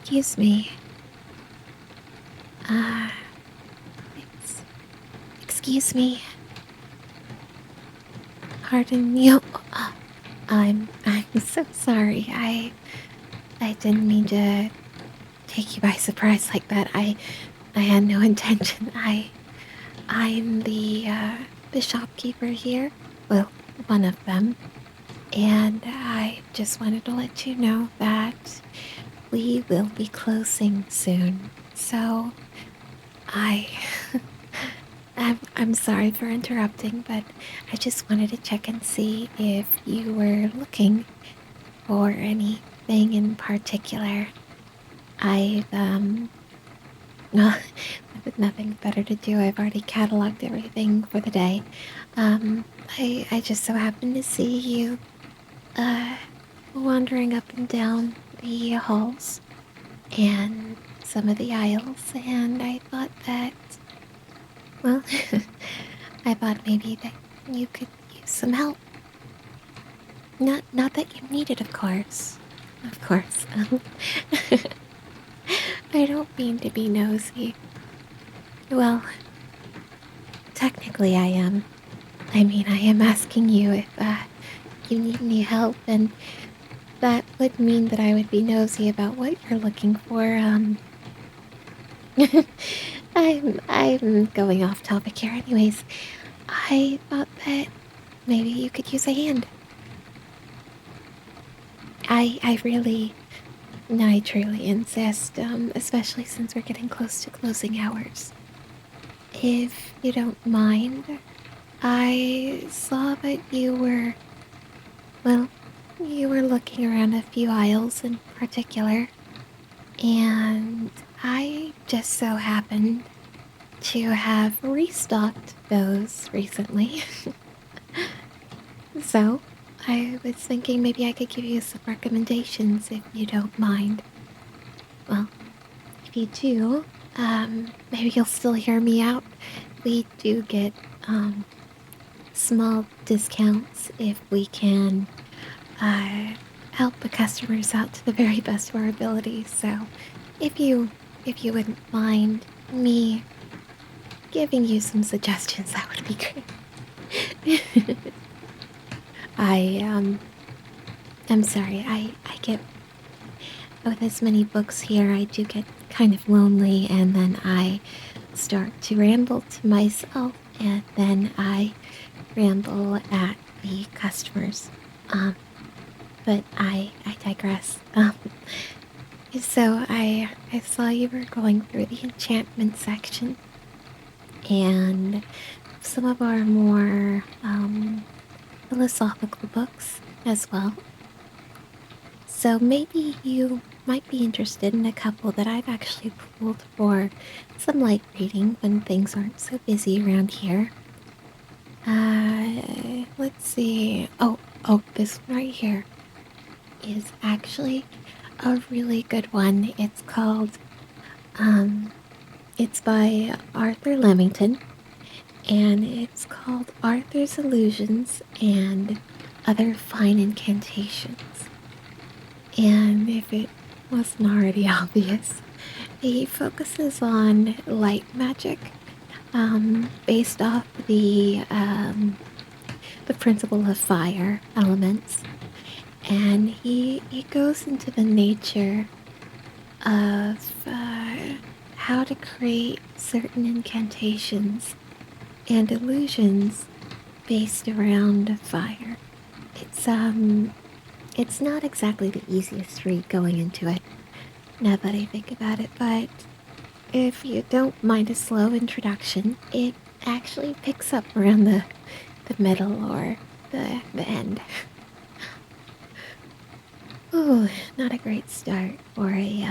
Excuse me. Uh, ex- excuse me. Pardon me. I'm so sorry. I didn't mean to take you by surprise like that. I had no intention. I'm the shopkeeper here. Well, one of them. And I just wanted to let you know that we will be closing soon. So I I'm sorry for interrupting, but I just wanted to check and see if you were looking for anything in particular. I've with nothing better to do, I've already cataloged everything for the day. I just so happened to see you uh wandering up and down the halls and some of the aisles, and I thought that, well, I thought maybe that you could use some help. Not that you need it, of course. Of course. I don't mean to be nosy. Well, technically I am. I mean, I am asking you if you need any help, and that would mean that I would be nosy about what you're looking for. I'm going off topic here anyways. I thought that maybe you could use a hand. I really, no, I truly insist, especially since we're getting close to closing hours. If you don't mind, I saw that well, you were looking around a few aisles in particular, and I just so happened to have restocked those recently. So, I was thinking maybe I could give you some recommendations if you don't mind. Well, if you do, maybe you'll still hear me out. We do get, small discounts if we can, uh, help the customers out to the very best of our abilities. So, if you wouldn't mind me giving you some suggestions, that would be great. I, I'm sorry, I get, with as many books here, I do get kind of lonely, and then I start to ramble to myself, and then I ramble at the customers. Um, but I digress. So I saw you were going through the enchantment section, and some of our more, philosophical books as well. So maybe you might be interested in a couple that I've actually pulled for some light reading when things aren't so busy around here. Let's see. Oh, this one right here is actually a really good one. Um, it's by Arthur Leamington, and it's called Arthur's Illusions and Other Fine Incantations. And if it wasn't already obvious, he focuses on light magic, based off the principle of fire elements, and he goes into the nature of how to create certain incantations and illusions based around fire. It's it's not exactly the easiest read going into it, now that I think about it, but if you don't mind a slow introduction, it actually picks up around the middle or the end. Ooh, not a great start for a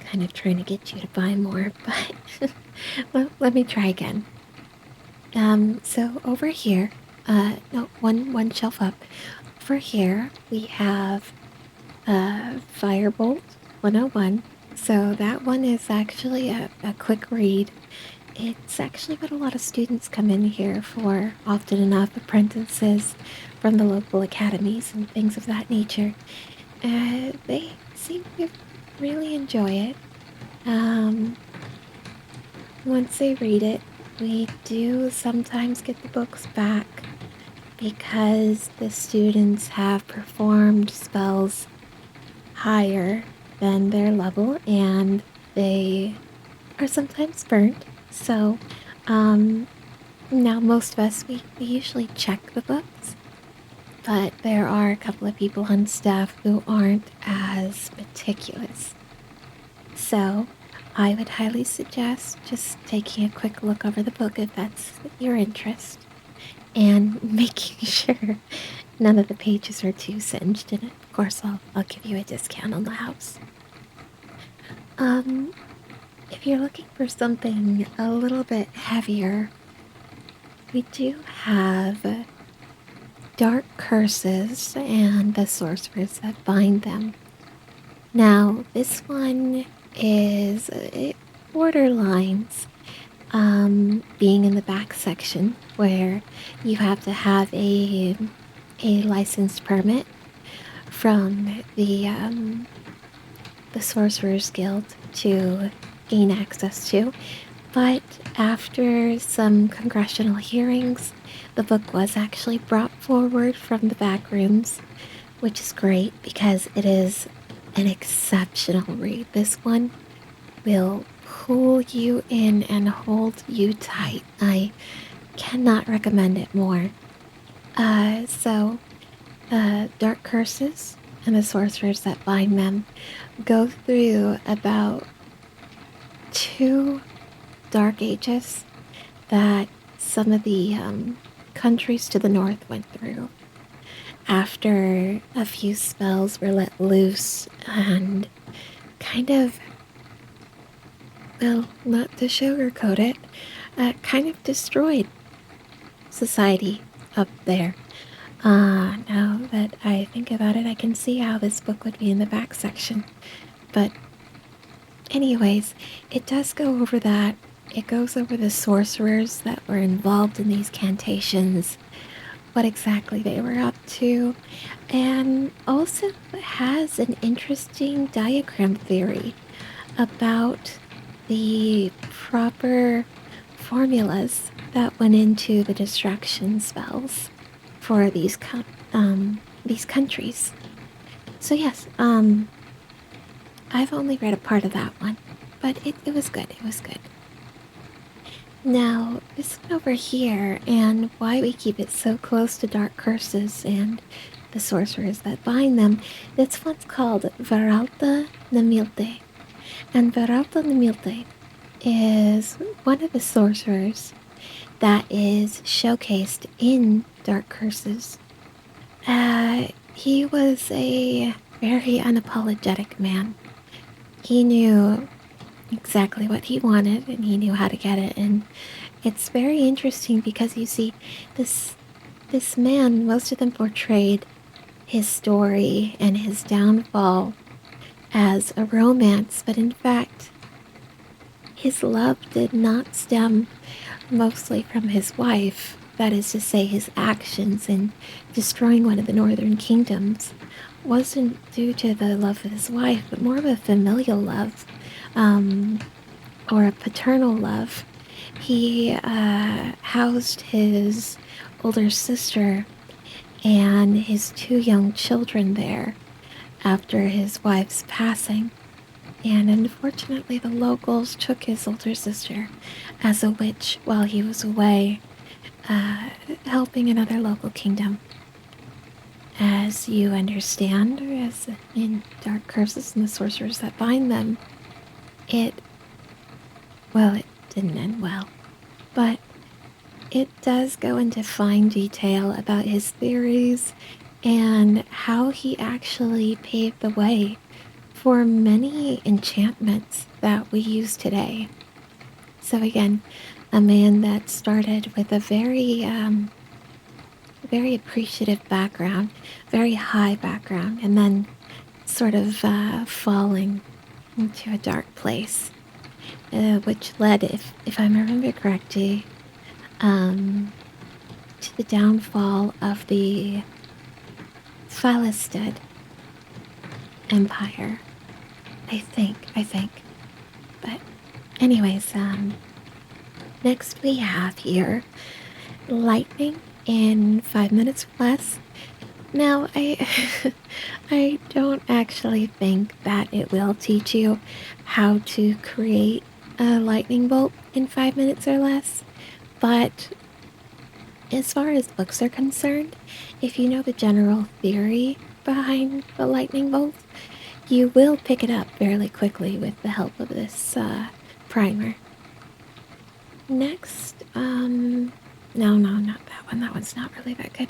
kind of trying to get you to buy more, but well, let me try again. So over here, no, one shelf up. Over here we have Firebolt 101. So that one is actually a quick read. It's actually what a lot of students come in here for, often enough apprentices from the local academies and things of that nature. They seem to really enjoy it. Um, Once they read it, we do sometimes get the books back because the students have performed spells higher than their level and they are sometimes burnt. So, um, now most of us, we usually check the books, but there are a couple of people on staff who aren't as meticulous. So, I would highly suggest just taking a quick look over the book if that's your interest, and making sure none of the pages are too singed. And of course, I'll give you a discount on the house. Um, if you're looking for something a little bit heavier, we do have Dark Curses and the Sorcerers that Bind Them. Now, this one is borderlines, being in the back section where you have to have a licensed permit from the Sorcerers Guild to gain access to. But after some congressional hearings, the book was actually brought forward from the back rooms, which is great because it is an exceptional read. This one will pull you in and hold you tight. I cannot recommend it more. So, Dark Curses and the Sorcerers that Bind Them go through about 2 dark ages that some of the countries to the north went through after a few spells were let loose and kind of, well, not to sugarcoat it, kind of destroyed society up there. Now that I think about it, I can see how this book would be in the back section. But anyways, it does go over that. It goes over the sorcerers that were involved in these cantations, what exactly they were up to, and also has an interesting diagram theory about the proper formulas that went into the distraction spells for these countries. So yes, I've only read a part of that one, but it was good. It was good. Now, this one over here, and why we keep it so close to Dark Curses and the sorcerers that bind them, this one's called Varalta Namilte. And Varalta Namilte is one of the sorcerers that is showcased in Dark Curses. He was a very unapologetic man. He knew exactly what he wanted and he knew how to get it, and it's very interesting because you see this man, most of them portrayed his story and his downfall as a romance, but in fact his love did not stem mostly from his wife, that is to say his actions in destroying one of the northern kingdoms wasn't due to the love of his wife, but more of a familial love, or a paternal love. He housed his older sister and his 2 young children there after his wife's passing. And unfortunately, the locals took his older sister as a witch while he was away, helping another local kingdom. As you understand, or as in Dark Curses and the Sorcerers that Bind Them, it didn't end well. But it does go into fine detail about his theories and how he actually paved the way for many enchantments that we use today. So again, a man that started with a very appreciative background, very high background, and then sort of falling into a dark place, which led, if I remember correctly, to the downfall of the Falistad. empire. I think. But anyways, next we have here lightning in 5 minutes or less. Now, I don't actually think that it will teach you how to create a lightning bolt in 5 minutes or less, but as far as books are concerned, if you know the general theory behind the lightning bolt, you will pick it up fairly quickly with the help of this primer. Next, no, not that one. That one's not really that good.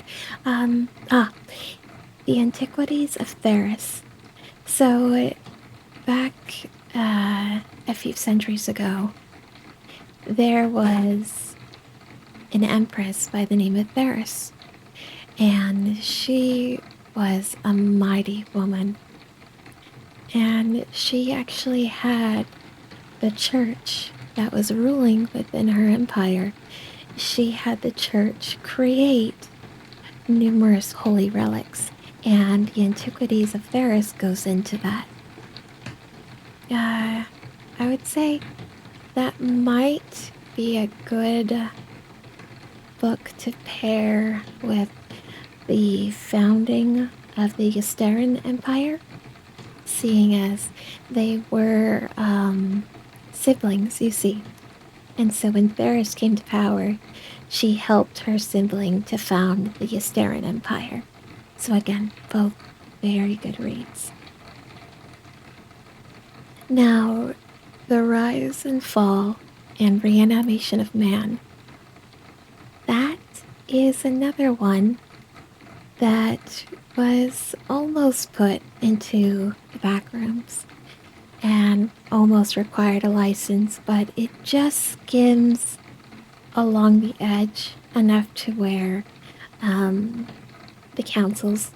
The Antiquities of Theris. So, back a few centuries ago, there was an empress by the name of Theris, and she was a mighty woman. And she actually had the church that was ruling within her empire. She had the church create numerous holy relics, and the Antiquities of Theris goes into that. I would say that might be a good book to pair with the founding of the Ystaran Empire, seeing as they were siblings, you see. And so when Theris came to power, she helped her sibling to found the Ystaran Empire. So again, both very good reads. Now, The Rise and Fall and Reanimation of Man. That is another one that was almost put into the back rooms and almost required a license, but it just skims along the edge enough to where the councils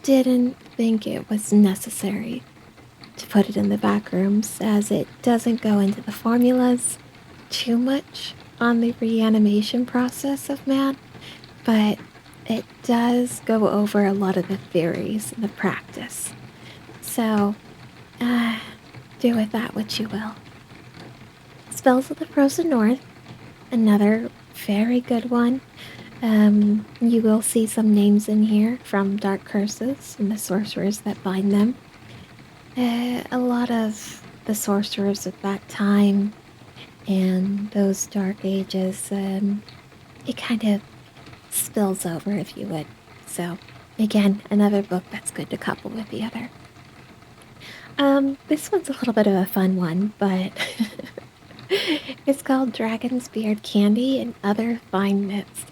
didn't think it was necessary to put it in the back rooms, as it doesn't go into the formulas too much on the reanimation process of man, but it does go over a lot of the theories and the practice. So, do with that what you will. Spells of the Frozen North, another very good one. You will see some names in here from dark curses and the sorcerers that bind them. A lot of the sorcerers of that time and those dark ages, it kind of spills over, if you would. So, again, another book that's good to couple with the other. This one's a little bit of a fun one, but it's called Dragon's Beard Candy and Other Fine Myths.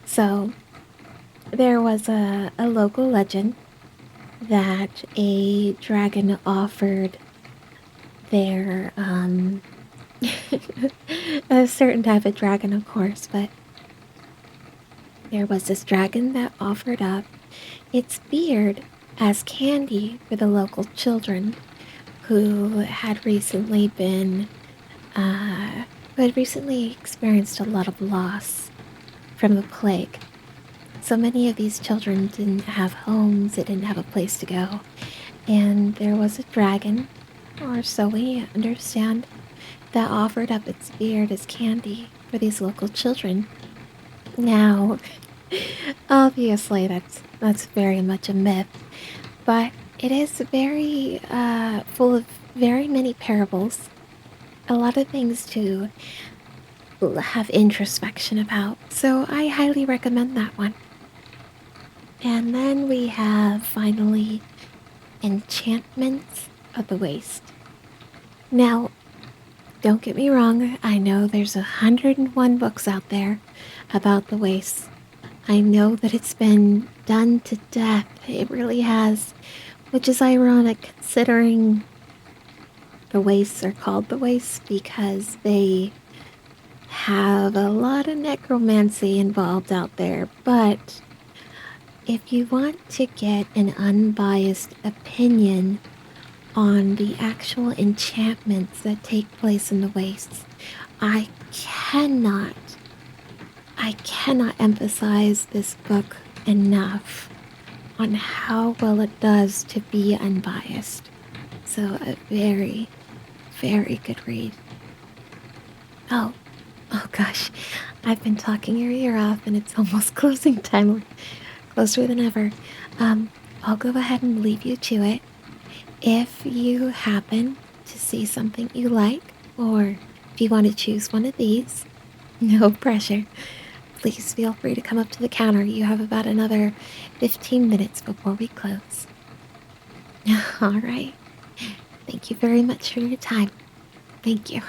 So, there was a local legend that a dragon offered their, a certain type of dragon, of course, but there was this dragon that offered up its beard as candy for the local children who had recently experienced a lot of loss from the plague. So many of these children didn't have homes, they didn't have a place to go, and there was a dragon, or so we understand, that offered up its beard as candy for these local children. Now, obviously that's very much a myth, but it is very full of very many parables, a lot of things to have introspection about, so I highly recommend that one. And then we have, finally, Enchantments of the Waste. Now, don't get me wrong, I know there's 101 books out there about the waste. I know that it's been done to death, it really has, which is ironic considering the wastes are called the wastes because they have a lot of necromancy involved out there, but if you want to get an unbiased opinion on the actual enchantments that take place in the wastes, I cannot emphasize this book enough on how well it does to be unbiased. So a very, very good read. Oh, oh gosh, I've been talking your ear off and it's almost closing time, closer than ever. I'll go ahead and leave you to it. If you happen to see something you like, or if you want to choose one of these, no pressure. Please feel free to come up to the counter. You have about another 15 minutes before we close. All right. Thank you very much for your time. Thank you.